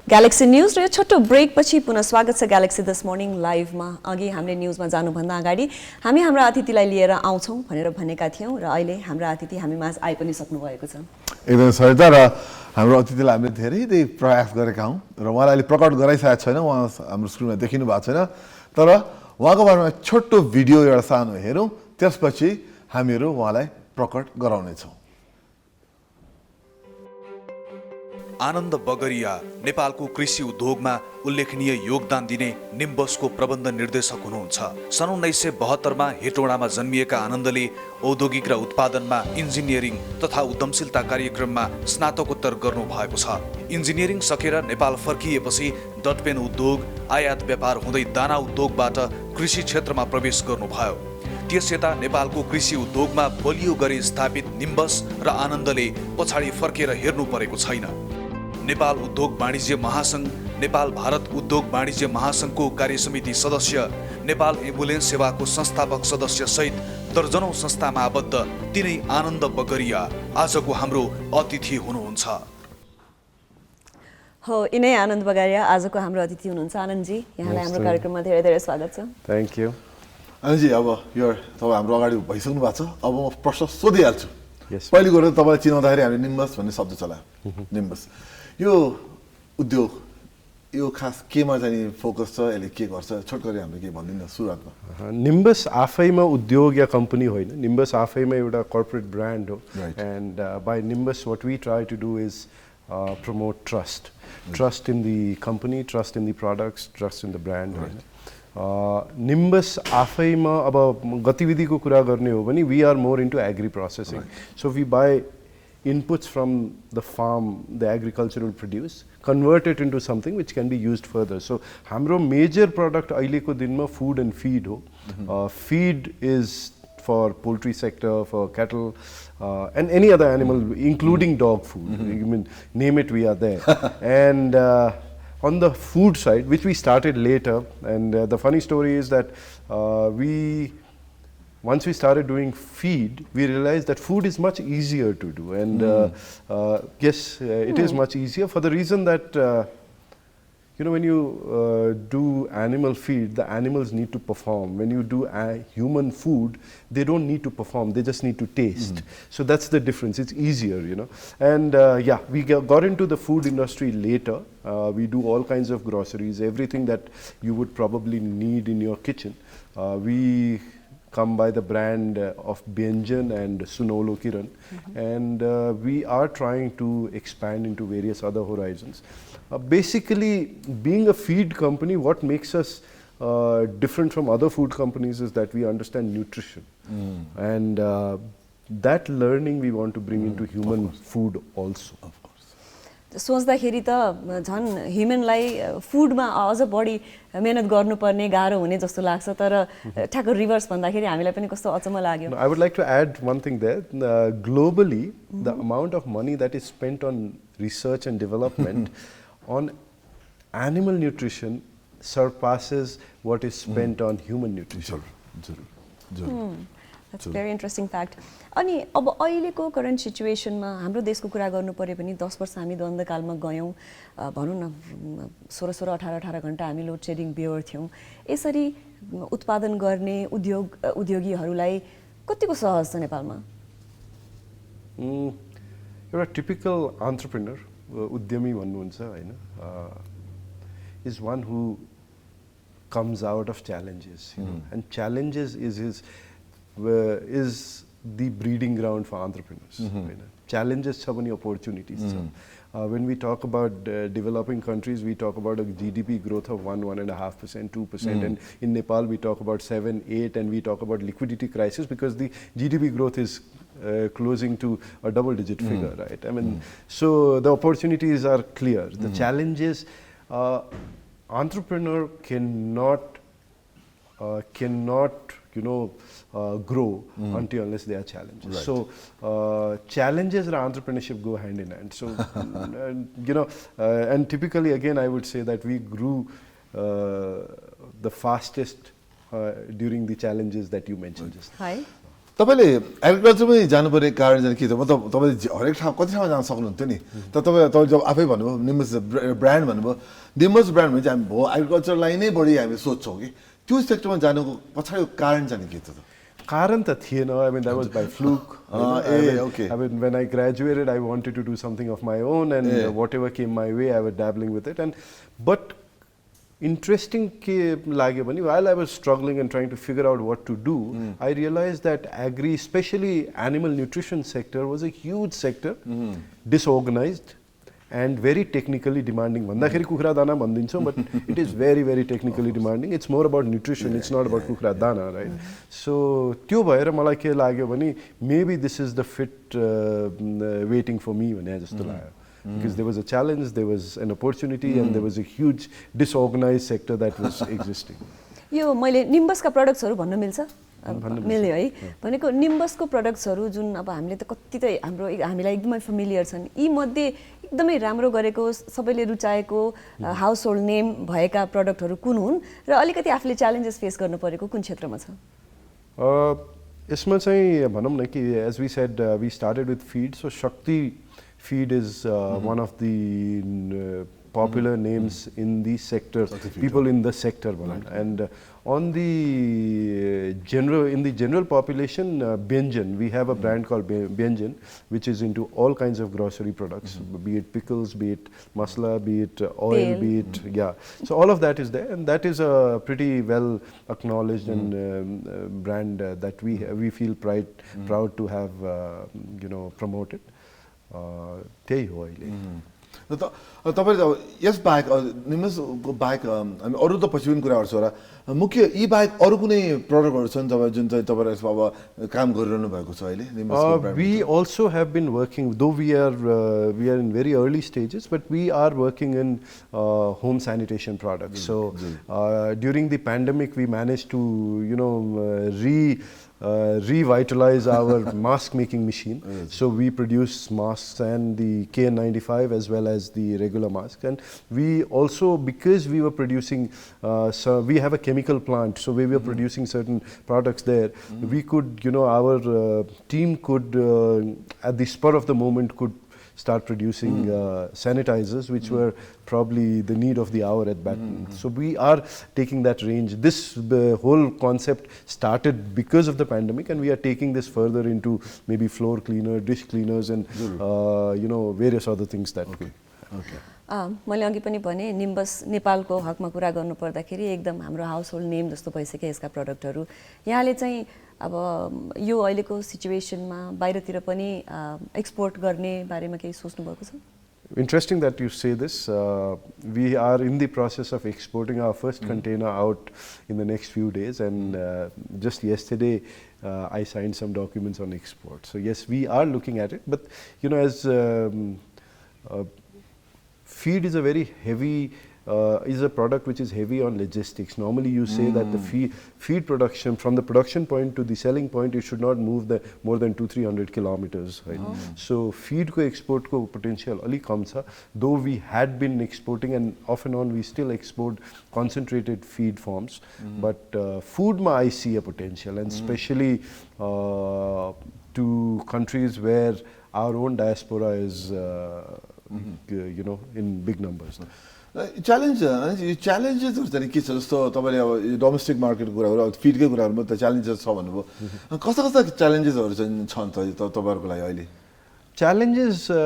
Galaxy news र छोटो brake पछि पुनः स्वागत छ ग्यालेक्सी दिस मर्निङ लाइभमा। अघि हामीले न्यूजमा जानुभन्दा अगाडि हामी हाम्रा अतिथिलाई लिएर आउँछौँ भनेर भनेका थियौँ र अहिले हाम्रा अतिथि हामी माझ आइ पनि सक्नु भएको छ। एकदम सरिता र हाम्रो अतिथिलाई हामीले धेरै प्रयास गरेका हौँ र उहाँलाई अहिले प्रकट गराइसकेको छैन, उहाँ हाम्रो स्क्रिनमा देखिनु भएको छैन, तर उहाँको बारेमा छोटो भिडियो एउटा सानो हेरौँ, त्यसपछि हामीहरू उहाँलाई प्रकट गराउनेछौँ। आनन्द बगरिया नेपालको कृषि उद्योगमा उल्लेखनीय योगदान दिने निम्बसको प्रबन्ध निर्देशक हुनुहुन्छ। सन् 1972मा हेटौडामा जन्मिएका आनन्दले औद्योगिक र उत्पादनमा इन्जिनियरिङ तथा उद्यमशीलता कार्यक्रममा स्नातकोत्तर गर्नु भएको छ। इन्जिनियरिङ सकेर नेपाल फर्किएपछि डटपेन उद्योग, आयात व्यापार हुँदै दाना उद्योगबाट कृषि क्षेत्रमा प्रवेश गर्नुभयो। त्यस यता नेपालको कृषि उद्योगमा बलियो गरी स्थापित निम्बस र आनन्दले पछाडि फर्केर हेर्नु परेको छैन। नेपाल उद्योग वाणिज्य महासंघ, नेपाल भारत उद्योग वाणिज्य महासंघको कार्यसमिति सदस्य, नेपाल एम्बुलेन्स सेवाको संस्थापक सदस्य सहित दर्जनौं संस्थामा आबद्ध तिनै आनन्द बगरिया आजको हाम्रो अतिथि हुनुहुन्छ। हो, यिनै आनन्द बगारिया आजको हाम्रो अतिथि हुनुहुन्छ। आनन्दजी, यहाँलाई हाम्रो कार्यक्रममा धेरै स्वागत छ। Thank you. आनन्दजी, अब यो तपाईँ हाम्रो अगाडि भइसक्नु भएको छ, अब म प्रश्न सोधिहाल्छु। पहिले गएर तपाईँलाई चिनाउँदाखेरि हामीले निम्बस भन्ने शब्द चलायो। निम्बस यो उद्योग यो खास केमा चाहिँ फोकस छ, यसले के गर्छ, छोटकरी हामीले के भनिदिनु सुरुवातमा। निम्बस आफैमा उद्योग या कम्पनी होइन, निम्बस आफैमा एउटा कर्पोरेट ब्रान्ड हो। And by Nimbus what we try to do is promote trust in the company, trust in the products, trust in the brand. Nimbus आफैमा अब गतिविधिको कुरा गर्ने हो भने we are more into agri processing. So we buy inputs from the farm, the agricultural produce, convert it into something which can be used further. So hamro major product aileko dinma food and feed ho. Feed is for poultry sector, for cattle and any other animal, including dog food. You mean name it, we are there. And on the food side, which we started later, and the funny story is that once we started doing feed, we realized that food is much easier to do. And yes, it is much easier for the reason that, you know, when you do animal feed, the animals need to perform. When you do human food, they don't need to perform, they just need to taste. So that's the difference, it's easier, you know. And yeah, we got into the food industry later. We do all kinds of groceries, everything that you would probably need in your kitchen. We come by the brand of Byanjan and Sunolo Kiran, and we are trying to expand into various other horizons. Basically, being a feed company, what makes us different from other food companies is that we understand nutrition, and that learning we want to bring into human food also. सोच्दाखेरि त झन् ह्युमनलाई फुडमा अझ बढी मेहनत गर्नुपर्ने गाह्रो हुने जस्तो लाग्छ, तर ठ्याक्क रिभर्स भन्दाखेरि हामीलाई पनि कस्तो अचम्म लाग्यो। I would like to add one thing there. Globally, the amount of money that is spent on research and development on animal nutrition surpasses what is spent on human nutrition. That's a very interesting fact. अनि अब अहिलेको current सिचुएसनमा हाम्रो देशको कुरा गर्नु पर्यो भने 10 वर्ष हामी द्वन्द्वकालमा गयौँ, भनौँ न 16 18 घण्टा हामी लोड सेडिङ बेयर थियौँ। यसरी उत्पादन गर्ने उद्योगीहरूलाई कतिको सहज छ नेपालमा? एउटा टिपिकल एन्टरप्रेन्योर, उद्यमी भन्नुहुन्छ हैन, is one who comes out of challenges, you know, and challenges is the breeding ground for entrepreneurs. Challenges have many opportunities. When we talk about developing countries, we talk about a GDP growth of 1.5%, 2%, and in Nepal we talk about 7, 8, and we talk about liquidity crisis because the GDP growth is closing to a double-digit figure, right? I mean, so the opportunities are clear. The challenges, entrepreneur cannot you know, grow until unless there are challenges. Right. So challenges and entrepreneurship go hand in hand. So you know, and typically again I would say that we grew the fastest during the challenges that you mentioned just. Hi. तपाईँले एग्रिकल्चरमै जानुपर्ने कारण चाहिँ के छ? मतलब तपाईँले हरेक ठाउँ कति ठाउँमा जान सक्नुहुन्थ्यो नि, तर तपाईँ जब आफै भन्नुभयो निम्बस ब्रान्ड भन्नुभयो, निम्बस ब्रान्ड भने चाहिँ हामी हो एग्रिकल्चरलाई नै बढी हामी सोध्छौँ कि त्यो सेक्टरमा जानुको पछाडिको कारण चाहिँ के छ त? Karan ta थिएन. I mean, that was by fluke. Okay. I mean, when I graduated, I wanted to do something of my own, and whatever came my way, I was dabbling with it. But interesting ke lagyo bhani, while I was struggling and trying to figure out what to do, I realized that agri, especially animal nutrition sector, was a huge sector, disorganized, and very technically demanding. Vandakeri kukra dana bhandiन्छौं, but it is very, very technically demanding. It's more about nutrition, it's not about kukra dana, right? So त्यो भएर मलाई के लाग्यो भने maybe this is the fit waiting for me भने जस्तो लाग्यो. Because there was a challenge, there was an opportunity, and there was a huge disorganized sector that was existing. यो मैले निम्बसका प्रोडक्ट्सहरु भन्न मिल्छ? मिल्यो है. भनेको निम्बसको प्रोडक्ट्सहरु जुन अब हामीले त कति त हामीलाई एकदमै फ्यामिलियर छन्. यी मध्ये एकदमै राम्रो गरेको, सबैले रुचाएको, हाउस होल्ड नेम भएका प्रोडक्टहरु कुन हुन् र अलिकति आफूले च्यालेन्जेस फेस गर्नु परेको कुन क्षेत्रमा छ? यसमा चाहिँ भनौं न कि as we said, we started with feed. So Shakti feed is one of the popular names in the sector, people in the sector, and on the general population, Byanjan, we have a brand called Byanjan, which is into all kinds of grocery products, be it pickles, be it masala, be it oil, be it so all of that is there, and that is a pretty well acknowledged and brand that we feel proud to have promoted. त्यही हो अहिले. तपाईले यस बाहेक निम्बसको बाहेक हामी अरु त पछि पनि कुरा गर्छौँ होला. मुख्य यी बाहेक अरु कुनै प्रोडक्टहरु छन् तपाईँ जुन चाहिँ तपाईले अब काम गरिरहनु भएको छ अहिले निम्बसको brand? We also have been working, though we are in very early stages, but we are working in home sanitation products. So during the pandemic, we managed to revitalize our mask making machine. So we produce masks and the KN95 as well as the regular masks, and we also, because we were producing so we have a chemical plant, so we were producing certain products there. We could, our team could at the spur of the moment could start producing sanitizers, which were probably the need of the hour at that. So we are taking that range. This whole concept started because of the pandemic, and we are taking this further into maybe floor cleaner, dish cleaners, and various other things that way. मैले अघि पनि भने nimbus नेपालको हकमा कुरा गर्नु पर्दाखेरि एकदम हाम्रो हाउस होल्ड नेम जस्तो भइसक्यो यसका प्रोडक्टहरु. यहाँले चाहिँ अब यो अहिलेको सिचुएसनमा बाहिरतिर पनि एक्सपोर्ट गर्ने बारेमा केही सोच्नु भएको छ? Interesting that you say this. We are in the process of exporting our first container out in the next few days, and just yesterday I signed some documents on export. So yes, we are looking at it, but as feed is a very heavy, is a product which is heavy on logistics. Normally you say that the feed production, from the production point to the selling point, it should not move more than 200-300 kilometers. Right? So feed ko export ko potential ali kam cha. Though we had been exporting, and off and on we still export concentrated feed forms, but food ma I see a potential, and especially to countries where our own diaspora is in big numbers. Challenges चाहिँ के छ? जस्तो तपाईले अब domestic मार्केटको कुरा गर्नु, फिडकै कुरा गर्नु, त च्यालेन्जेस छ भन्नुभयो. कस्ता कस्ता च्यालेन्जेसहरु छन् त तपाईहरुको लागि अहिले? Challenges, I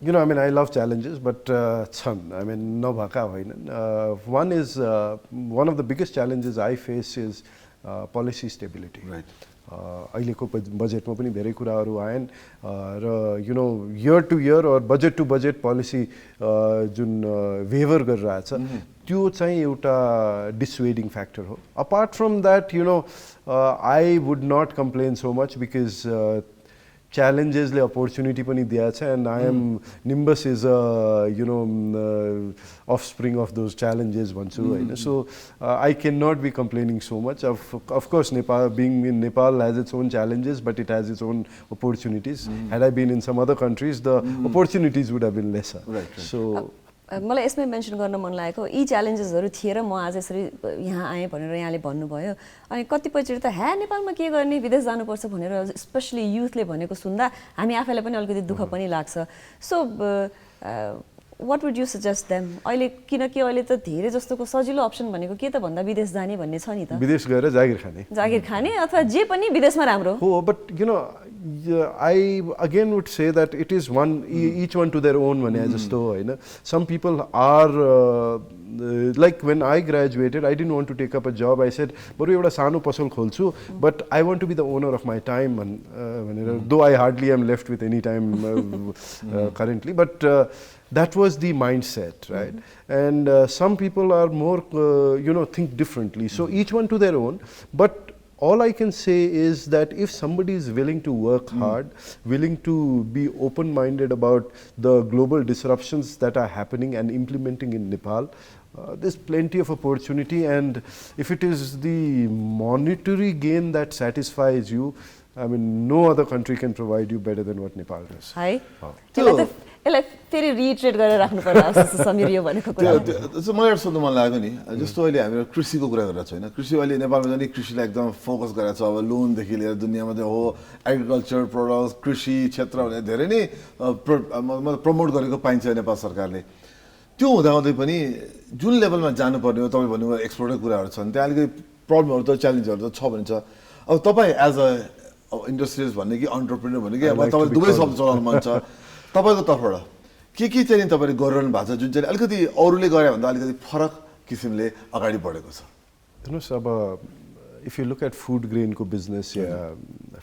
mean, I love challenges, but छन्. I mean, नभएका होइनन्. One is, one of the biggest challenges I face is policy stability. Right. अहिलेको बजेटमा पनि धेरै कुराहरू आएन र year to year or budget to budget policy जुन वेभर गरिरहेछ त्यो चाहिँ एउटा dissuading factor हो. Apart from that, I would not complain so much, because challenges le opportunity pani diya cha, and I am Nimbus is a offspring of those challenges vanchu. So I cannot be complaining so much. Of course, Nepal, being in Nepal, has its own challenges, but it has its own opportunities. Had I been in some other countries, the opportunities would have been lesser. Right. So मलाई यसमै mention गर्न मन लागेको यी च्यालेन्जेसहरू थिए र म आज यसरी यहाँ आएँ भनेर यहाँले भन्नुभयो अनि कतिपयचोटि त नेपालमा के गर्ने विदेश जानुपर्छ भनेर स्पेसली युथले भनेको सुन्दा हामी आफैलाई पनि अलिकति दुःख पनि लाग्छ so what would you suggest them अहिले किनकि अहिले त धेरै जस्तोको सजिलो अप्सन भनेको के त भन्दा विदेश जाने भन्ने छ नि त विदेश गएर जागिर खाने अथवा जे पनि विदेशमा राम्रो हो but you know I again would say that it is each one to their own भने जस्तो होइन some people are like when I graduated I didn't want to take up a job I said बरु एउटा सानो पसल खोल्छु but I want to be the owner of my time भनेर though I hardly am left with any time currently but that was the mindset right and some people are more think differently so each one to their own but all I can say is that if somebody is willing to work hard, willing to be open-minded about the global disruptions that are happening and implementing in Nepal, there's plenty of opportunity and if it is the monetary gain that satisfies you, I mean, no other country can provide you better than what Nepal does. Hi. यसलाई फेरि retreat गरेर राख्नु पर्ला जस्तो समीर यो भनेको कुरा त्यो मलाई एउटा सोध्नु मन लाग्यो नि जस्तो अहिले हामी कृषिको कुरा गरिरहेको छौँ होइन कृषि अहिले नेपालमा पनि कृषिलाई एकदम फोकस गरेको छ अब लोनदेखि लिएर दुनियाँमा चाहिँ हो एग्रिकल्चर प्रोडक्ट्स कृषि क्षेत्र भने धेरै नै प्रमोट गरेको पाइन्छ नेपाल सरकारले त्यो हुँदाहुँदै पनि जुन लेभलमा जानुपर्ने हो तपाईँ भन्नुभयो एक्सपोर्टको कुराहरू छन् त्यहाँ अलिकति प्रब्लमहरू त च्यालेन्जहरू त छ भनिन्छ अब तपाईँ एज अ इन्डस्ट्रियलिस्ट भन्ने कि अन्टरप्रेन्योर भन्ने कि अब तपाईँले दुवै शब्द चलाउनु मन छ तपाईको तर्फबाट के चाहिँ तपाईले गरिरहनु भएको छ जुन चाहिँ अलिकति अरूले गरे भन्दा अलिकति फरक किसिमले अगाडि बढेको छ हेर्नुस् अब if you look at food grain ko business yeah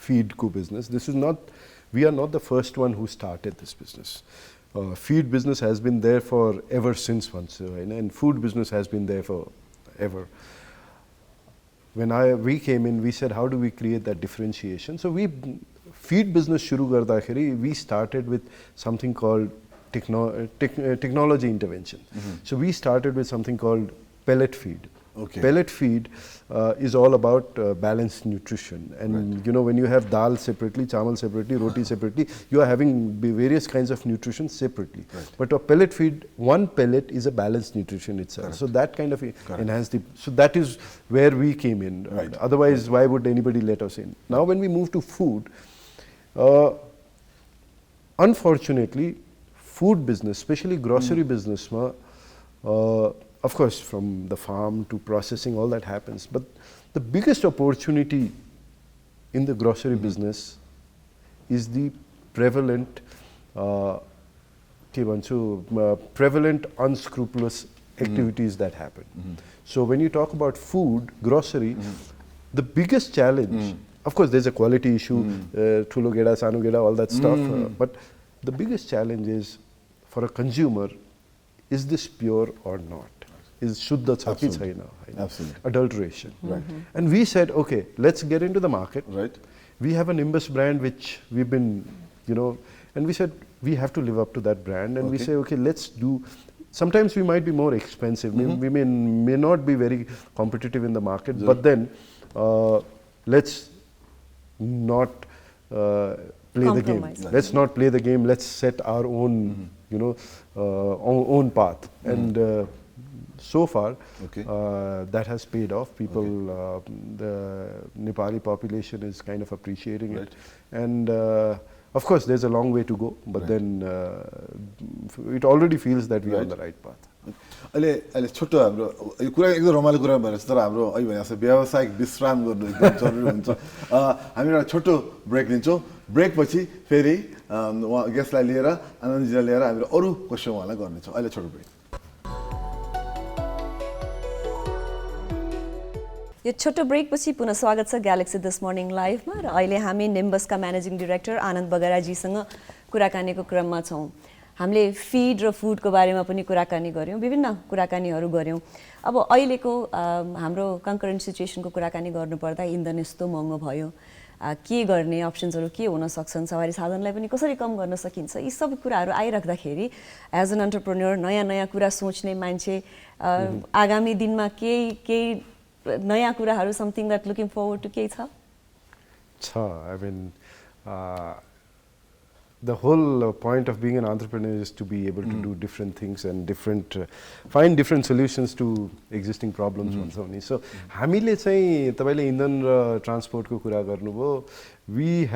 feed ko business this is not we are not the first one who started this business feed business has been there for ever since once and food business has been there for ever when we came in we said how do we create that differentiation so we feed business shuru gardakheri we started with something called technology intervention so we started with something called pellet feed pellet feed is all about balanced nutrition and when you have dal separately chamal separately roti separately you are having various kinds of nutrition separately but a pellet feed one pellet is a balanced nutrition itself so that kind of enhanced so that is where we came in otherwise why would anybody let us in now when we move to food unfortunately food business especially grocery business of course from the farm to processing all that happens but the biggest opportunity in the grocery business is the prevalent prevalent unscrupulous activities that happen so when you talk about food grocery the biggest challenge of course there's a quality issue thulo geda sanu geda all that stuff but the biggest challenge is for a consumer is this pure or not is shuddha cha ki chaina adulteration and we said okay let's get into the market we have a Nimbus brand which we've been and we said we have to live up to that brand and we say okay let's do sometimes we might be more expensive we may not be very competitive in the market but then let's not play the game let's not play the game let's set our own own path and so far that has paid off people the Nepali population is kind of appreciating it and of course there's a long way to go but then it already feels that we are on the right path अहिले छोटो हाम्रो यो कुरा एकदम रमाइलो कुरा भएर तर हाम्रो अहिले भने जस्तो व्यावसायिक विश्राम गर्नु एकदम जरुरी हुन्छ हामी एउटा छोटो ब्रेक लिन्छौँ ब्रेक पछि फेरि उहाँ गेस्टलाई लिएर आनन्दजीलाई लिएर हामी अरू क्वेसन उहाँलाई गर्नेछौँ अहिले छोटो ब्रेक यो छोटो ब्रेक पछि पुनः स्वागत छ ग्यालेक्सी दिस मर्निङ लाइभमा र अहिले हामी निम्बसका म्यानेजिङ डाइरेक्टर आनन्द बगराजीसँग कुराकानीको क्रममा छौँ हामीले फिड र फुडको बारेमा पनि कुराकानी गऱ्यौँ विभिन्न कुराकानीहरू गऱ्यौँ अब अहिलेको हाम्रो कन्करेन्ट सिचुएसनको कुराकानी गर्नुपर्दा इन्धन यस्तो महँगो भयो के गर्ने अप्सन्सहरू के हुन सक्छन् सवारी साधनलाई पनि कसरी कम गर्न सकिन्छ यी सबै कुराहरू आइराख्दाखेरि एज एन एन्टरप्रेन्योर नयाँ नयाँ कुरा सोच्ने मान्छे आगामी दिनमा केही नयाँ कुराहरू something that looking forward to केही छ I mean the whole point of being an entrepreneur is to be able to do different things and find different solutions to existing problems भन्छौँ नि. So हामीले चाहिँ तपाईले इन्धन र ट्रान्सपोर्टको कुरा गर्नुभयो. I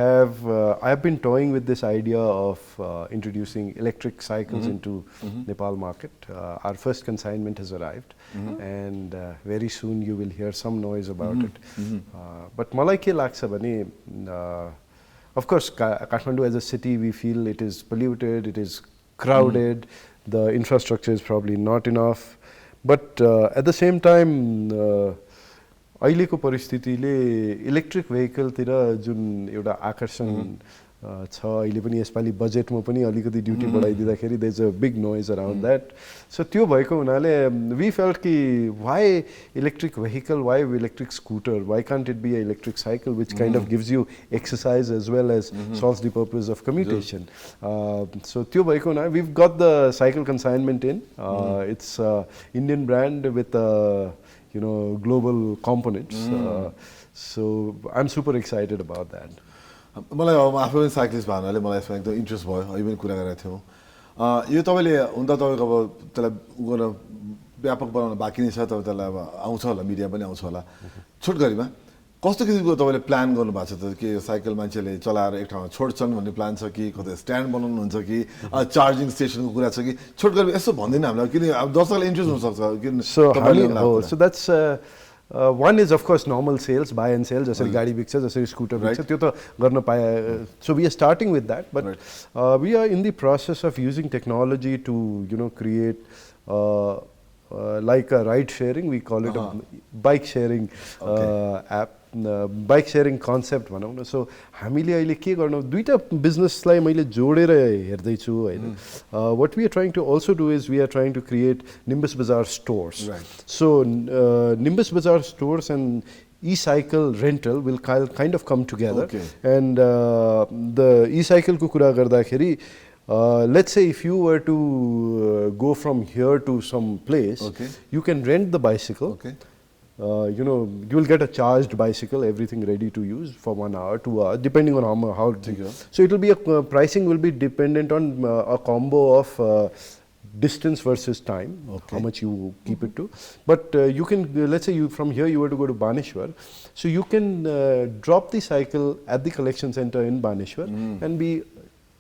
have been toying with this idea of introducing electric cycles into Nepal market. Our first consignment has arrived, and very soon you will hear some noise about it. But मलाई के लाग्छ भने, of course, Kathmandu as a city, we feel it is polluted, it is crowded, the infrastructure is probably not enough. But at the same time, अहिलेको परिस्थितिले electric भेहिकलतिर जुन एउटा आकर्षण छ, अहिले पनि यसपालि बजेटमा पनि अलिकति ड्युटी बढाइदिँदाखेरि there is a big noise around that. So त्यो भएको हुनाले वी फेल्ट कि why electric vehicle, why electric scooter, why can't it be a electric cycle which kind of gives you exercise as well as solves the purpose of commutation. So त्यो भएको हुनाले we've got the cycle consignment in. It's Indian brand with global components. So I'm super excited about that. मलाई अब आफै पनि cyclist भएको हुनाले मलाई यसमा एकदम इन्ट्रेस्ट भयो. अहिले पनि कुरा गरेका थियौँ. यो तपाईँले हुन त तपाईँको अब त्यसलाई गर्न व्यापक बनाउन बाँकी नै छ. तपाईँ त्यसलाई अब आउँछ होला, मिडिया पनि आउँछ होला. छोटकरीमा कस्तो किसिमको तपाईँले प्लान गर्नुभएको छ त? के साइकल मान्छेले चलाएर एक ठाउँमा छोड्छन् भन्ने प्लान छ कि कतै स्ट्यान्ड बनाउनुहुन्छ कि चार्जिङ स्टेसनको कुरा छ कि? छोटकरी यसो भन्दैन हामीलाई, किन अब दर्शकलाई इन्ट्रेस्ट हुनसक्छ. So that's one is of course normal sales, buy and sell, जसरी गाडी बिक्छ, जसरी स्कुटर बिक्छ, त्यो त गर्न पाए. So we are starting with that, but we are in the process of using technology to create like a ride sharing. We call it a bike sharing app, bike sharing concept भनौँ न. So हामीले अहिले के गर्नु, दुईटा बिजनेसलाई मैले जोडेर हेर्दैछु हैन. What we are trying to also do is we are trying to create Nimbus Bazaar stores. So Nimbus Bazaar stores and e-cycle rental will kind of come together. And the e-cycle को कुरा गर्दाखेरि, let's say if you were to go from here to some place, you can rent the bicycle. You will get a charged bicycle, everything ready to use for 1 hour, 2 hours, depending on how so it will be pricing will be dependent on a combo of distance versus time, how much you keep it to. But you can, let's say from here you were to go to Baneshwar, so you can drop the cycle at the collection center in Baneshwar and be,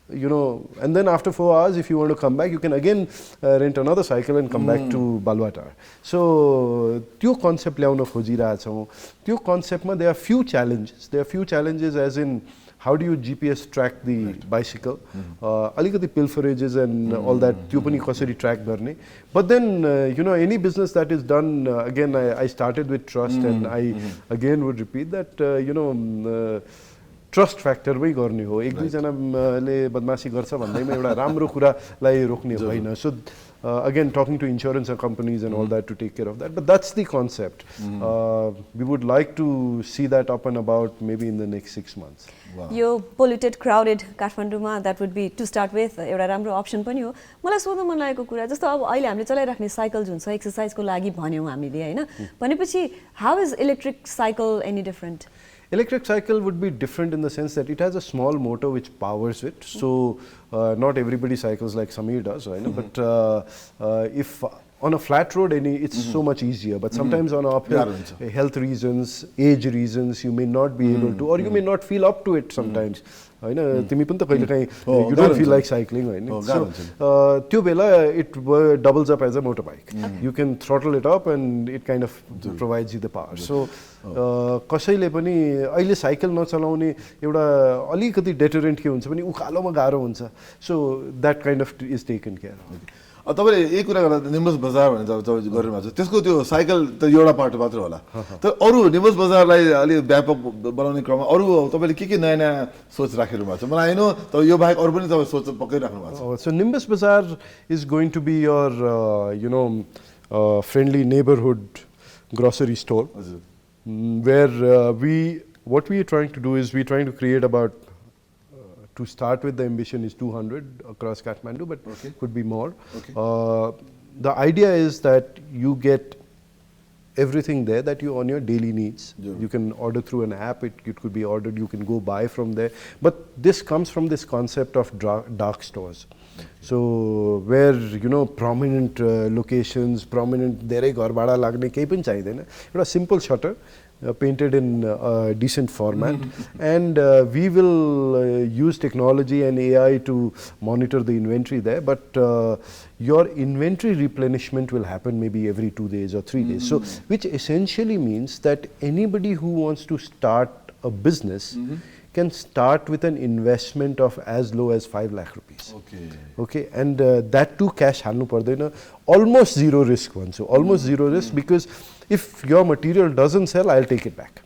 and then after 4 hours, if you want to come back, you can again rent another cycle and come back to Balwatar. So, त्यो concept ल्याउन खोजिरहेछौँ. त्यो concept मा there are few challenges. There are few challenges as in how do you GPS track the bicycle? अलिकति pilferages and all that, त्यो पनि कसरी track गर्ने. But then, any business that is done, again, I started with trust, and I again would repeat that, trust फ्याक्टरमै गर्ने हो. एक दुईजनाले बदमासी गर्छ भन्दैमा एउटा राम्रो कुरालाई रोक्ने होइन. So again, talking to insurance companies and all that to take care of that. But that's the concept. We would like to see that up and about maybe in the next 6 months. यो polluted, crowded काठमाडौँमा that would be to start with एउटा राम्रो option पनि हो. मलाई सोध्न मन लागेको कुरा, जस्तो अब अहिले हामीले चलाइराख्ने साइकल जुन छ एक्सर्साइजको लागि भन्यौँ हामीले हैन, भनेपछि how is electric cycle any different? Electric cycle would be different in the sense that it has a small motor which powers it. So not everybody cycles like Samir does, right? But if on a flat road, it's so much easier. But sometimes on uphill, health reasons, age reasons, you may not be able to, or you may not feel up to it sometimes. तिमी पनि त कहिलेकाहीँ you don't feel like cycling, होइन? So त्यो बेला it doubles up as a motorbike. You can throttle it up and it kind of provides you the power. So कसैले पनि अहिले साइकल नचलाउने एउटा अलिकति डेटरेन्ट के हुन्छ भने उकालोमा गाह्रो हुन्छ. So that kind of is taken care of. तपाईँले यही कुरा गर्दा निम्बस बजार भनेर जब गरिरहनु भएको छ, त्यसको त्यो साइकल त एउटा पार्ट मात्र होला, तर अरू निम्बस बजारलाई अलि व्यापक बनाउने क्रममा अरू तपाईँले के नयाँ नयाँ सोच राखिरहनु भएको छ? मलाई होइन, तर यो बाहेक अरू पनि तपाईँ सोच पक्कै राख्नु भएको छ. So Nimbus Bazaar is going to be your friendly neighborhood grocery store, where what we are trying to do is we are trying to create about, to start with, the ambition is 200 across Kathmandu, but could be more. The idea is that you get everything there that you on your daily needs. You can order through an app, it could be ordered, you can go buy from there. But this comes from this concept of dark stores. So where prominent locations, prominent धेरै घर भाडा लाग्ने केही पनि चाहिदैन, एउटा simple shutter painted in a decent format, and we will use technology and AI to monitor the inventory there, but your inventory replenishment will happen maybe every 2 days or 3 days. So which essentially means that anybody who wants to start a business can start with an investment of as low as 5 lakh rupees. Okay, and that too cash halnu pardaina, almost zero risk one. So almost zero risk, because if your material doesn't sell, I'll take it back.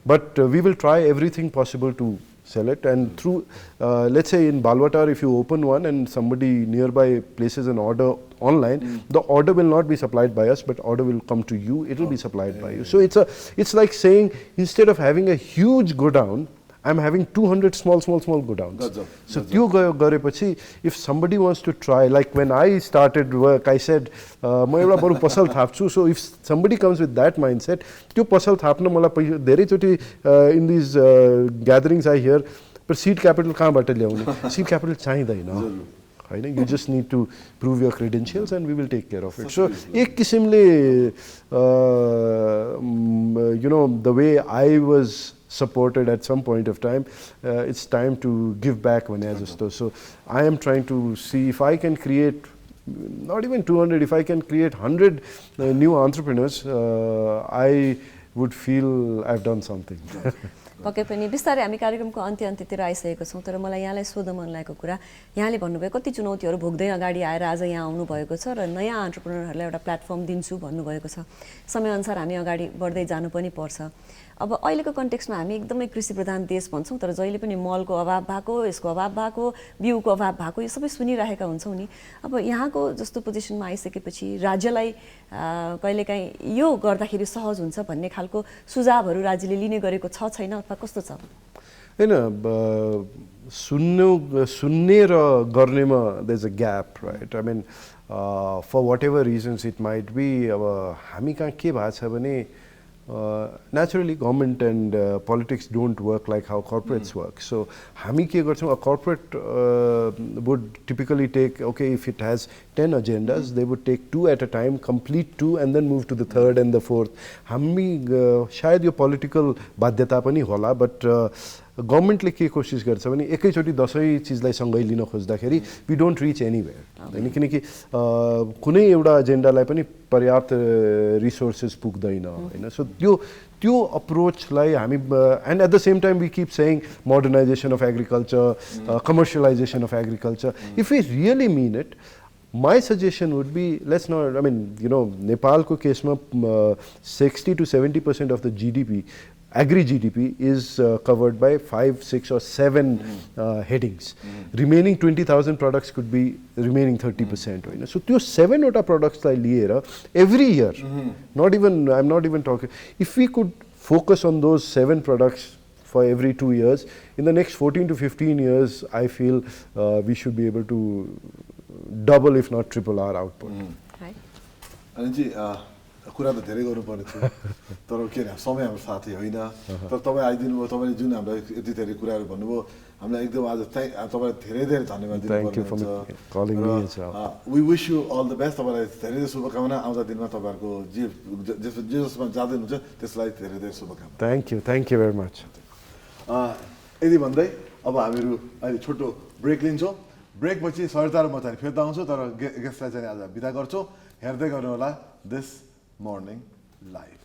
But we will try everything possible to sell it, and through let's say in Balwatar, if you open one and somebody nearby places an order online, the order will not be supplied by us, but order will come to you, it will be supplied by you. So it's like saying, instead of having a huge godown, I'm having 200 small godowns. So if somebody wants to try, like when I started work, I said, so if somebody comes with that mindset, in these gatherings I hear, but seed capital seed capital chahidaina. You just need to prove your credentials and we will take care of it. So ek kisimle the way I was supported at some point of time, it's time to give back. So I am trying to see if I can create, not even 200, if I can create 100 new entrepreneurs, I would feel I've done something. पक्कै पनि बिस्तारै हामी कार्यक्रमको अन्त्यतिर आइसकेको छौं, तर मलाई यहाँलाई सोध्न मन लागेको कुरा, यहाँले भन्नुभयो कति चुनौतीहरू भोग्दै अगाडि आएर आज यहाँ आउनु भएको छ र नयाँ एन्टरप्रेन्योरहरूलाई एउटा प्लेटफर्म दिन्छु भन्नुभएको छ। समयअनुसार हामी अगाडि बढ्दै जानु पनि पर्छ। अब अहिलेको कन्टेक्स्टमा हामी एकदमै कृषि प्रधान देश भन्छौं, तर जहिले पनि मलको अभाव भएको, यसको अभाव भएको, बिउको अभाव भएको, यो सबै सुनिरहेका हुन्छौं नि। अब यहाँको जस्तो पोजिसनमा आइसकेपछि राज्यलाई कहिलेकाहीँ यो गर्दाखेरि सहज हुन्छ भन्ने खालको सुझावहरू राज्यले लिने गरेको छ छैन, अथवा कस्तो छ? हैन, सुन्ने र गर्नेमा there's a gap, right? I mean, for whatever reasons it might be, अब हामी कहाँ के भएको छ भने, naturally government and politics don't work like how corporates work. So हामी के गर्छौं, a corporate would typically take, okay, if it has 10 agendas, they would take 2 at a time, complete 2 and then move to the third and the fourth. हामी शायद यो political बाध्यता पनि होला, but गभर्नमेन्टले के कोसिस गर्छ भने एकैचोटी 10 चीजलाई सँगै लिन खोज्दाखेरि we don't reach anywhere. हैन, किनकि कुनै एउटा एजेन्डालाई पनि पर्याप्त रिसोर्सेस पुग्दैन, हैन. सो त्यो अप्रोचलाई हामी, and at the same time we keep saying modernization of agriculture, commercialization of agriculture. If we really mean it, my suggestion would be, let's not, I mean, Nepalko केसमा 60 to 70% of the GDP, agri GDP, is covered by 5, 6 or 7 headings. Remaining 20,000 products could be remaining 30%. So those 7 oda products every year, I'm not even talking, if we could focus on those 7 products for every 2 years, in the next 14 to 15 years, I feel we should be able to double if not triple our output. Right. Anandji, कुरा त धेरै गर्नुपर्ने थियो, तर के न समय हाम्रो साथी होइन, तर तपाईँ आइदिनु भयो, तपाईँले जुन हामीलाई यति धेरै कुराहरू भन्नुभयो, हामीलाई एकदम आज तपाईँलाई धेरै धेरै धन्यवाद दिनुपर्ने छ। We wish you all the best, तपाईँलाई धेरै धेरै शुभकामना, आउँदा दिनमा तपाईँहरूको जे जसमा जाँदै हुनुहुन्छ त्यसलाई धेरै धेरै शुभकामना। Thank you very much. यदि भन्दै अब हामीहरू अहिले छोटो ब्रेक लिन्छौँ, ब्रेकपछि सरिता र म चाहिँ फेर्ता आउँछु, तर गेस्टलाई चाहिँ आज बिदा गर्छौँ। हेर्दै गर्नु होला दिस Morning Live.